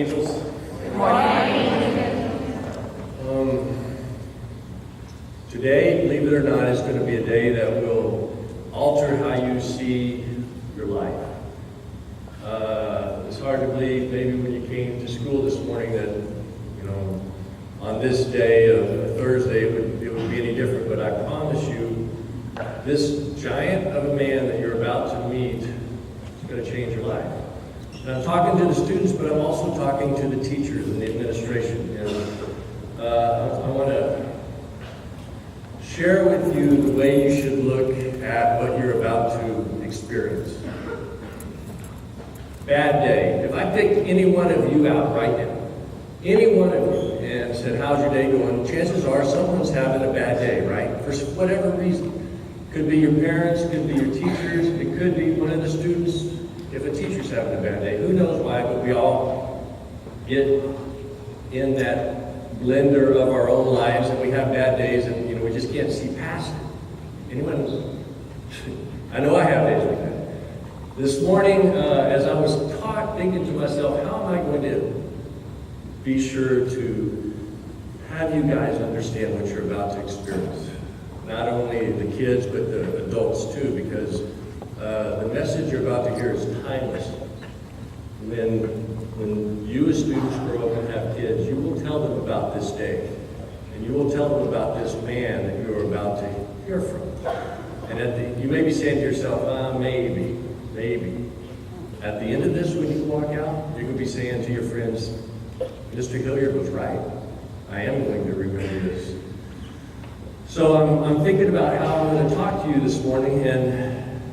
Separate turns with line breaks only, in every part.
Angels.
Good morning.
Today, believe it or not, is going to be a day that will alter how you see your life. It's hard to believe maybe when you came to school this morning that, on this day of Thursday, it would be any different, but I promise you, this giant of a man that you're about to meet is going to change your life. And I'm talking to the students, but I'm also talking to the teachers and the administration. And I want to share with you the way you should look at what you're about to experience. Bad day. If I picked any one of you out right now, any one of you, and said, how's your day going? Chances are someone's having a bad day, right? For whatever reason. Could be your parents, could be your teachers, it could be one of the students. If a teacher's having a bad day, who knows why, but we all get in that blender of our own lives and we have bad days and we just can't see past it. Anyone? I know I have days like that. This morning, as I was thinking to myself, how am I going to be sure to have you guys understand what you're about to experience? Not only the kids, but the adults too, because the message you're about to hear is timeless. When you as students grow up and have kids, you will tell them about this day. And you will tell them about this man that you're about to hear from. And you may be saying to yourself, maybe. At the end of this, when you walk out, you're going to be saying to your friends, Mr. Hilliard was right. I am going to remember this. So I'm thinking about how I'm going to talk to you this morning, and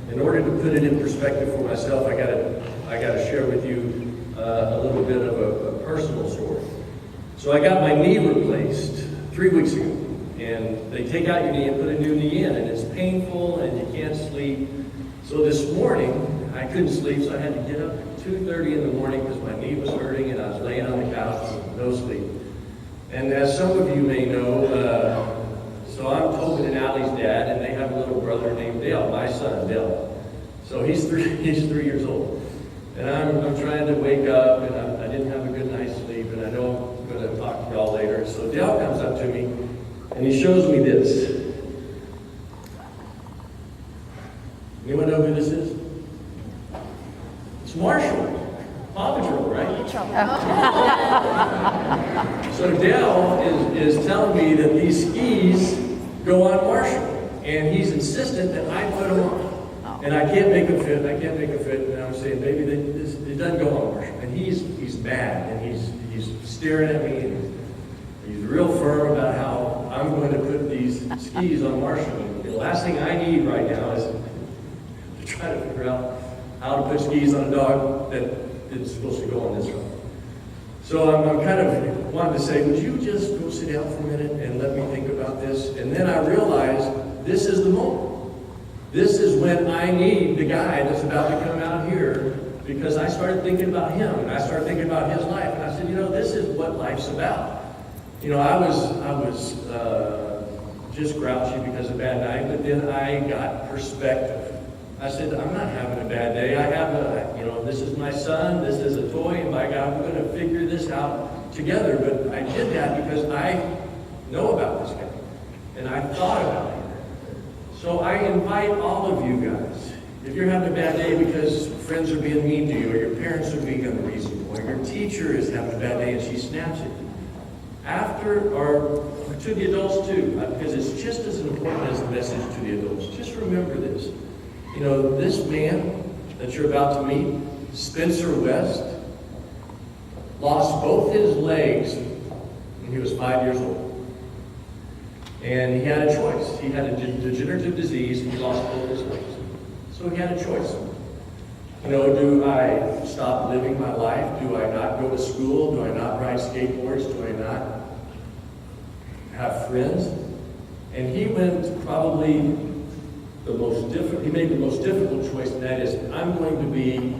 in order to put it in perspective for myself, I got to share with you a little bit of a personal story. So I got my knee replaced 3 weeks ago, and they take out your knee and put a new knee in, and it's painful, and you can't sleep. So this morning, I couldn't sleep, so I had to get up at 2:30 in the morning because my knee was hurting, and I was laying on the couch with no sleep. And as some of you may know, so I'm Tobin and Allie's dad, and they have a little brother named Dale, my son, Dale. So he's 3 years old. And I'm trying to wake up, and I didn't have a good night's sleep, and I know I'm going to talk to y'all later. So Dale comes up to me, and he shows me this. Anyone know who this is? It's Marshall. Paw Patrol, right? So Dale is telling me that these skis go on Marshall, and he's insistent that I put them on. And I can't make them fit, and I'm saying, baby, it doesn't go on Marshall. And he's mad, and he's staring at me, and he's real firm about how I'm going to put these skis on Marshall. And the last thing I need right now is to try to figure out how to put skis on a dog that is supposed to go on this road. So I'm kind of wanting to say, would you just go sit down for a minute and let me think about this? And then I realized this is the moment. This is when I need the guy that's about to come out here, because I started thinking about him and I started thinking about his life. And I said, this is what life's about. I was just grouchy because of a bad night, but then I got perspective. I said, I'm not having a bad day. I have this is my son, this is a toy, and by God, we're going to figure this out together. But I did that because I know about this guy, and I thought about him. So I invite all of you guys, if you're having a bad day because friends are being mean to you, or your parents are being unreasonable, or your teacher is having a bad day and she snaps at you, or to the adults too, because it's just as important as the message to the adults. Just remember this. This man that you're about to meet, Spencer West, lost both his legs when he was 5 years old. And he had a choice. He had a degenerative disease, and he lost both his legs. So he had a choice. Do I stop living my life? Do I not go to school? Do I not ride skateboards? Do I not have friends? And he went probably he made the most difficult choice, and that is, I'm going to be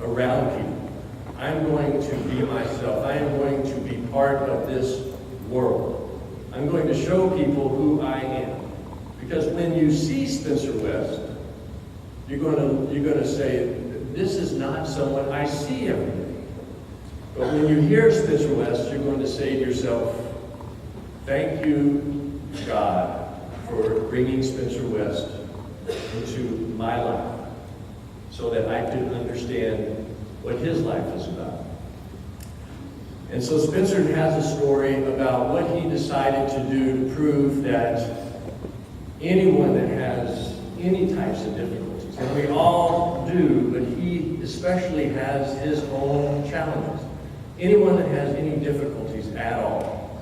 around people. I'm going to be myself. I am going to be part of this world. I'm going to show people who I am. Because when you see Spencer West, you're going to say, this is not someone I see every day. But when you hear Spencer West, you're going to say to yourself, thank you, God, for bringing Spencer West into my life so that I could understand what his life is about. And so Spencer has a story about what he decided to do to prove that anyone that has any types of difficulties, and we all do, but he especially has his own challenges. Anyone that has any difficulties at all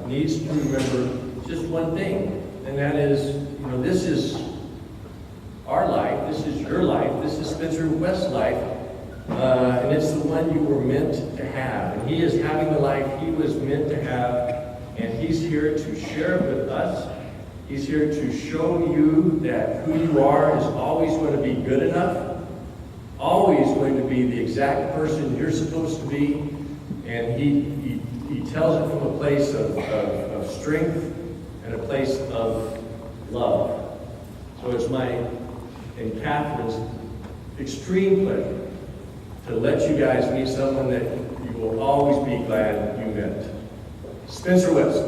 needs to remember just one thing, and that is, this is our life, this is your life, this is Spencer West's life, and it's the one you were meant to have. And he is having the life he was meant to have, and he's here to share it with us. He's here to show you that who you are is always going to be good enough, always going to be the exact person you're supposed to be, and he tells it from a place of strength and a place of love. So it's my and Catherine's extreme pleasure to let you guys meet someone that you will always be glad you met. Spencer West.